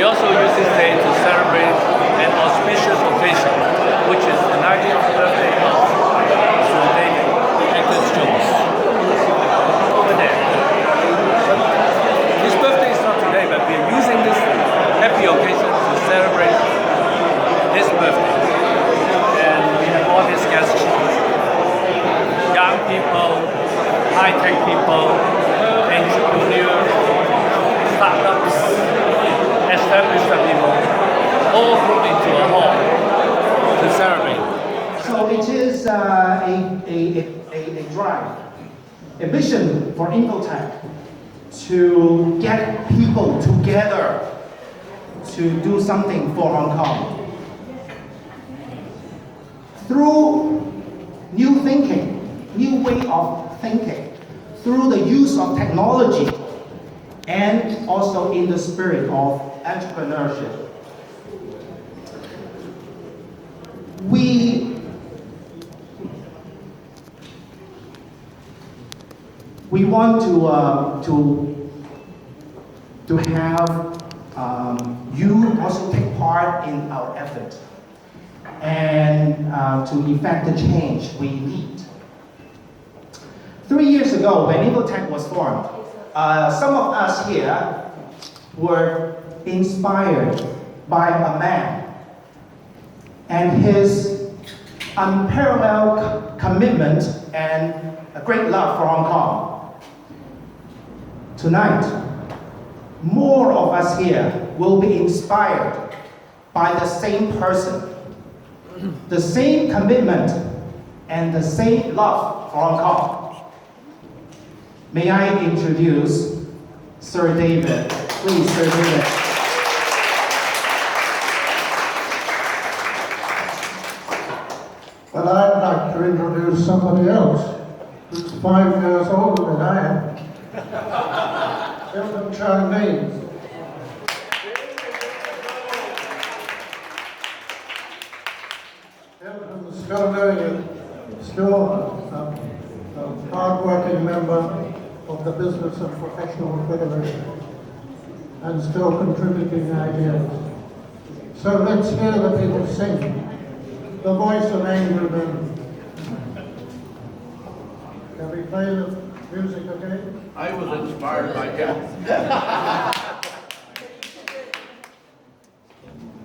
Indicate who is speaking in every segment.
Speaker 1: also use this day to celebrate an auspicious occasion, which is the 90th birthday of Sir David Akers-Jones. Over there. His birthday is not today, but we're using this happy occasion to celebrate his birthday. And we have all these guests, young people, high-tech people, entrepreneurs, startups, established people, all grouped into a hall to celebrate.
Speaker 2: So it is a drive, a mission for Invotech to get people together to do something for Hong Kong. Through new thinking, new way of thinking, through the use of technology, and also in the spirit of entrepreneurship. We want to have you also take part in our effort and to effect the change we need. 3 years ago, when Invotech was formed, some of us here were inspired by a man and his unparalleled commitment and a great love for Hong Kong. Tonight, more of us here will be inspired by the same person, the same commitment, and the same love for Hong Kong. May I introduce Sir David. Please, Sir David.
Speaker 3: Well, I'd like to introduce somebody else who's 5 years older than I am. Hilton Chinese. Hilton's still a hard-working member of the business of professional federation and still contributing ideas. So let's hear the people sing. The voice of Angel Men. Can we play the music again?
Speaker 1: I was inspired by him.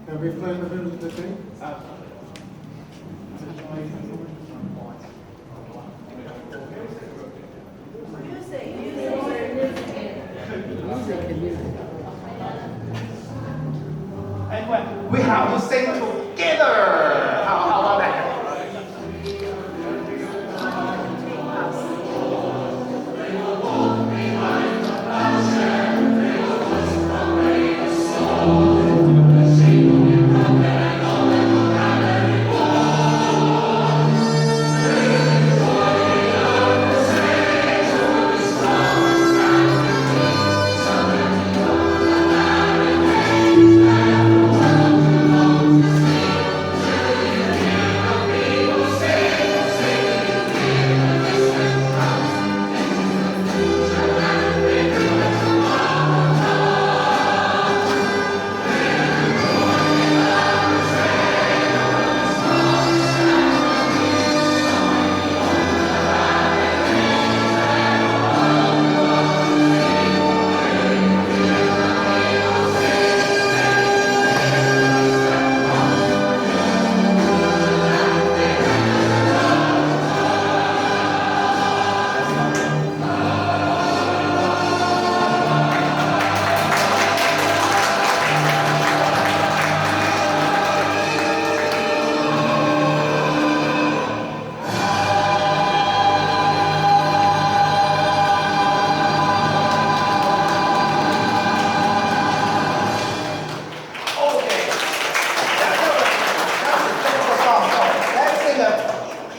Speaker 3: Can we play the music again?
Speaker 2: And we have to sing together. How about that?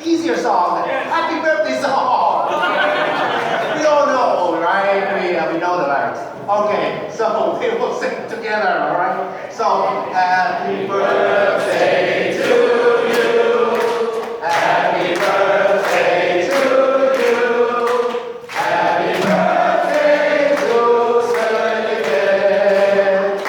Speaker 2: Easier song, happy birthday song. We all know, right? We know the lyrics. Okay, so we will sing together, all right? So, happy birthday to you. Happy birthday to you. Happy birthday to Sir David.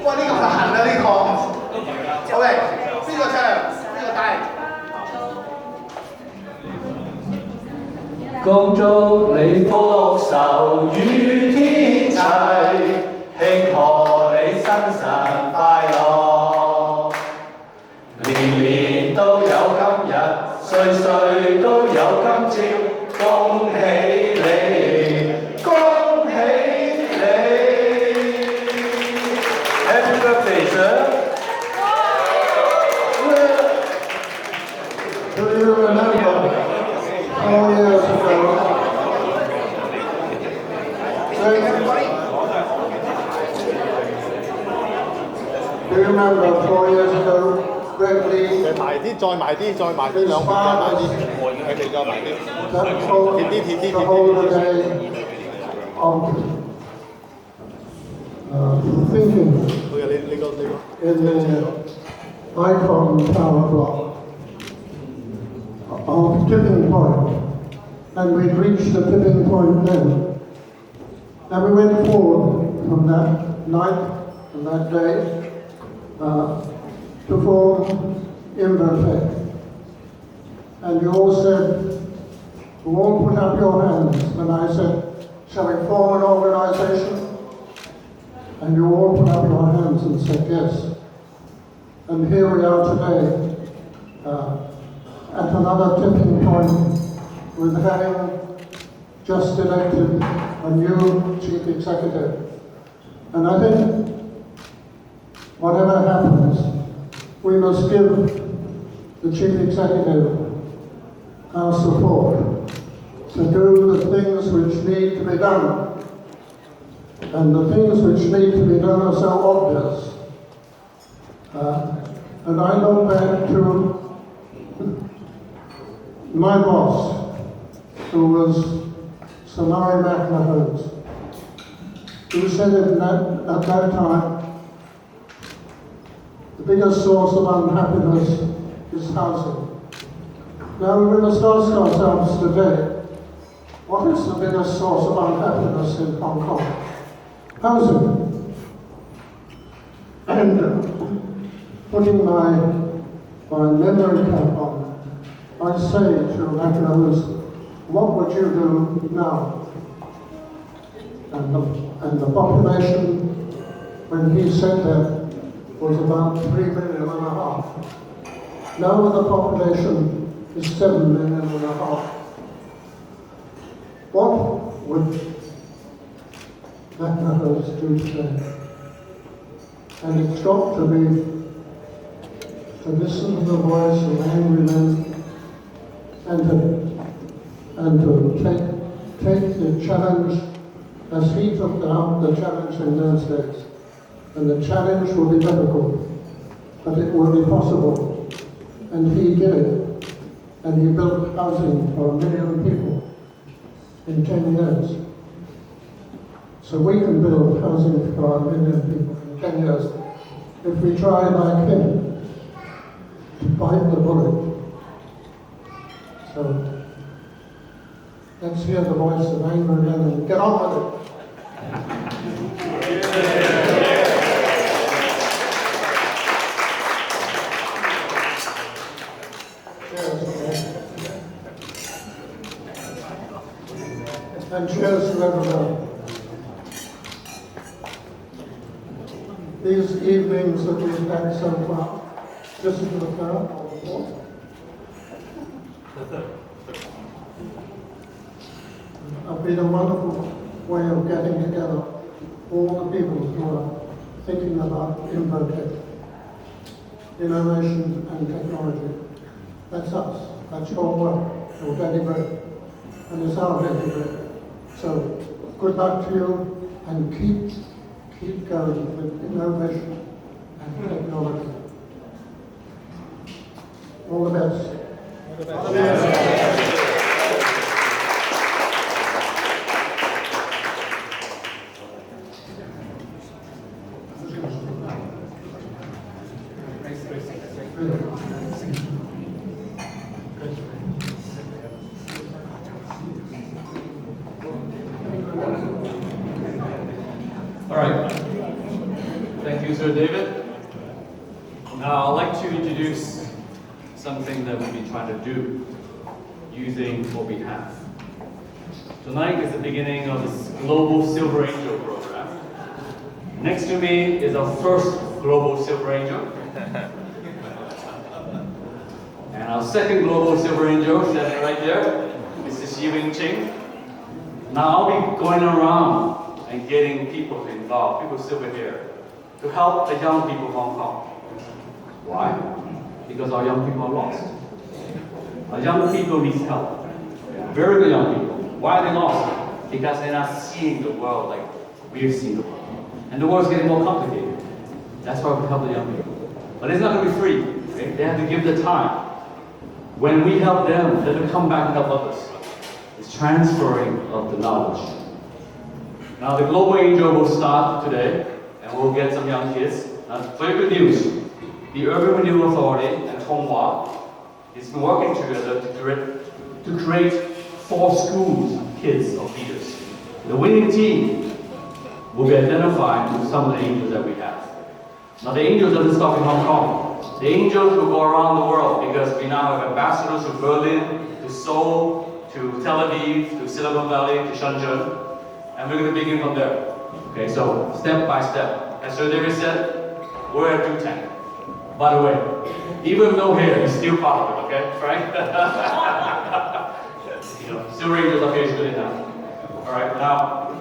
Speaker 2: 哇！呢個就行啦呢個。OK，邊個唱？邊個帶？
Speaker 1: 恭祝你福壽與天齊，慶賀你生辰快樂，年年都有今日，歲歲都有今朝，恭喜你，恭喜你 ！Happy birthday, sir!
Speaker 3: Do you remember 4 years ago? Do you remember 4 years ago, Greg Lee?
Speaker 4: 埋啲，再埋啲，再埋啲兩邊，再埋啲，佢哋再埋啲，To
Speaker 3: hold a day of thinking
Speaker 4: 佢啊，你個
Speaker 3: in the icon tower block of tipping point, and we'd reached the tipping point then. And we went forward from that night and that day to form Invotech. And you all said, you all put up your hands, and I said, shall we form an organization? And you all put up your hands and said yes. And here we are today, at another tipping point with having just elected a new chief executive. And I think whatever happens, we must give the chief executive our support to do the things which need to be done. And the things which need to be done are so obvious. And I look back to my boss, who was Sir Murray McNahoes, who said at that time, the biggest source of unhappiness is housing. Now we must ask ourselves today, what is the biggest source of unhappiness in Hong Kong? Housing. And putting my memory cap on, I say to McNahoes, what would you do now? And the population, when he said that, was about 3.5 million. Now the population is 7.5 million. What would McNahoes do today? And it's got to be to listen to the voice of angry men and to take the challenge as he took out the challenge in those days. And the challenge will be difficult, but it will be possible. And he did it. And he built housing for 1 million people in 10 years. So we can build housing for 1 million people in 10 years if we try like him to bite the bullet. So let's hear the voice of angry men and get on with it. And cheers to everyone. These evenings that we've had so far, listen to the crowd on the floor. Have been a wonderful way of getting together all the people who are thinking about Invotech, innovation and technology. That's us. That's your work, your daily bread, and it's our daily bread. So good luck to you, and keep going with innovation and technology. All the best. All the best.
Speaker 1: All right.
Speaker 5: you, Sir David. Now, I'd like to introduce something that we've been trying to do using what we have. Tonight is the beginning of this Global Silver Angel program. Next to me is our first Global Silver Angel. And our second Global Silver Angel, standing right there, Mrs. Yi Ching. Now I'll be going around and getting people involved, people silver here, to help the young people of Hong Kong. Why? Because our young people are lost. Our young people need help. Very good young people. Why are they lost? Because they're not seeing the world like we've seen the world. And the world's getting more complicated. That's why we help the young people. But it's not going to be free. Okay? They have to give the time. When we help them, they will come back and help others. It's transferring of the knowledge. Now the Global Angel will start today, and we'll get some young kids. Now, very good news. The Urban Renewal Authority and Tonghua is working together to create 4 schools of kids of leaders. The winning team will be identified with some of the angels that we have. Now the angels doesn't stop in Hong Kong. The angels will go around the world because we now have ambassadors to Berlin, to Seoul, to Tel Aviv, to Silicon Valley, to Shenzhen, and we're going to begin from there. Okay, so step by step. As Sir David said, we're at do tank. By the way, even no hair, he's still part of it, okay, Frank? Silver Angels up here is good enough. All right, now,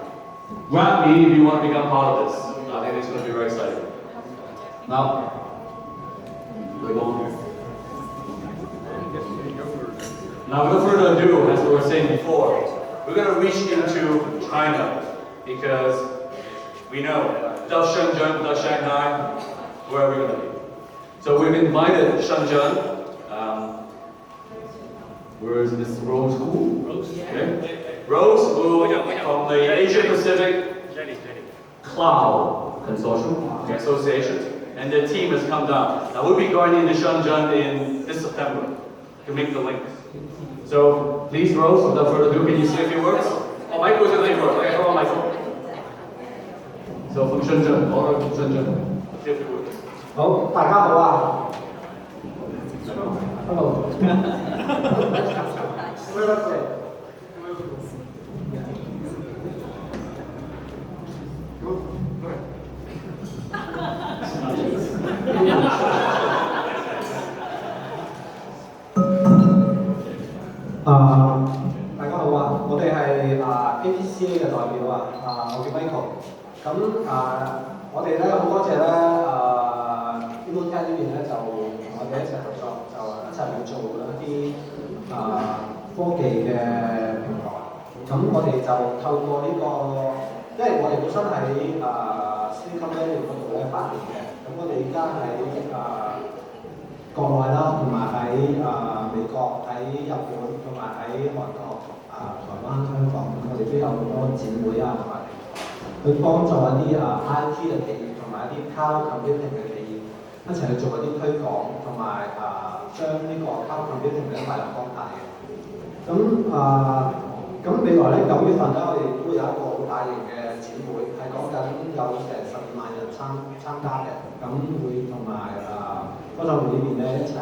Speaker 5: grab me if you want to become part of this. I think it's going to be very exciting. Now, we're going. Now, without further ado, as we were saying before, we're going to reach into China because we know without Shenzhen, without Shanghai, where are we going to be? So we've invited Shenzhen. Where is Miss Rose? Rose. Okay. Rose from the Asia Pacific Cloud Consortium Association, and their team has come down. Now we'll be going into Shenzhen in this September to make the links. So please, Rose, without further ado, can you say a few words? Oh, Michael's going to say words. Okay, come on, Michael. So from Shenzhen, all right, from Shenzhen, say a few words.
Speaker 6: 好，大家好啊。Hello。大家好啊！我哋係APCA 嘅代表啊，我叫 Michael。咁我哋咧好多謝咧Invotech 呢邊咧就同我哋一齊合作，就一齊去做一啲科技嘅平台。咁我哋就透過呢個，因為我哋本身喺Silicon Valley 嗰度咧8年嘅，咁我哋而家喺國內啦，同埋喺美國、喺日本同埋喺韓國、台灣、香港，咁我哋都有好多展會啊，同埋去幫助一啲IT 嘅企業同埋一啲 Cloud Computing 嘅企業一齊去做一啲推廣，同埋將呢個 Cloud Computing 咧帶入光大嘅。咁未來咧9月份咧，我哋都有一個好大型嘅展會，係講緊有成12萬人參加嘅，咁會同埋科創會呢邊咧一齊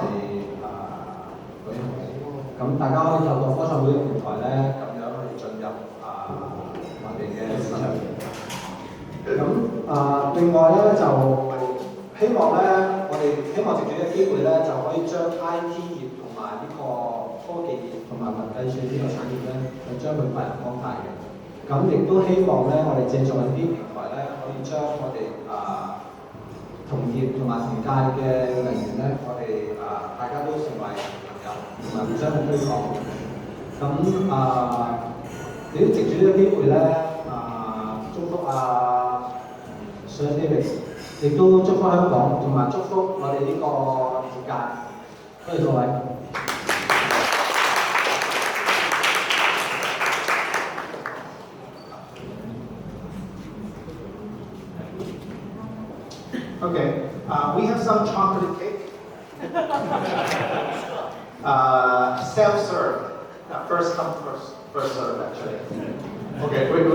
Speaker 6: 舉行嘅。咁大家可以透過科創會嘅平台咧，咁樣去進入我哋嘅市場。咁另外咧就希望咧，我哋希望藉住呢個機會咧，就可以將 IT 業同埋呢個科技業同埋雲計算呢個產業咧，去將佢發揚光大嘅。咁亦都希望咧，我哋借助呢啲平台咧，可以將我哋同業同埋同界嘅人員咧，我哋大家都成為朋友，同埋互相去推廣。咁亦都藉住呢個機會咧，祝福Sir David， 亦都祝福香港，同埋祝福我哋呢個業界。多謝各位。
Speaker 2: Okay, we have some chocolate cake. Self-serve. First come, first serve, actually.
Speaker 5: Okay, wait.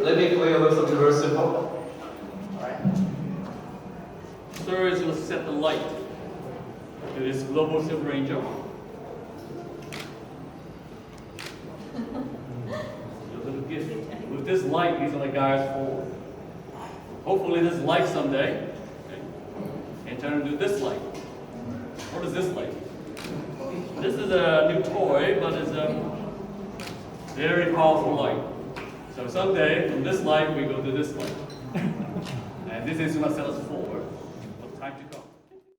Speaker 5: Let me play a little something very simple.
Speaker 2: Alright.
Speaker 5: global silver angel. Your little gift. With this light, these are the guys for. Hopefully this light someday, okay, and turn into this light. What is this light? This is a new toy, but it's a very powerful light. So someday, from this light, we go to this light. And this is going to set us forward.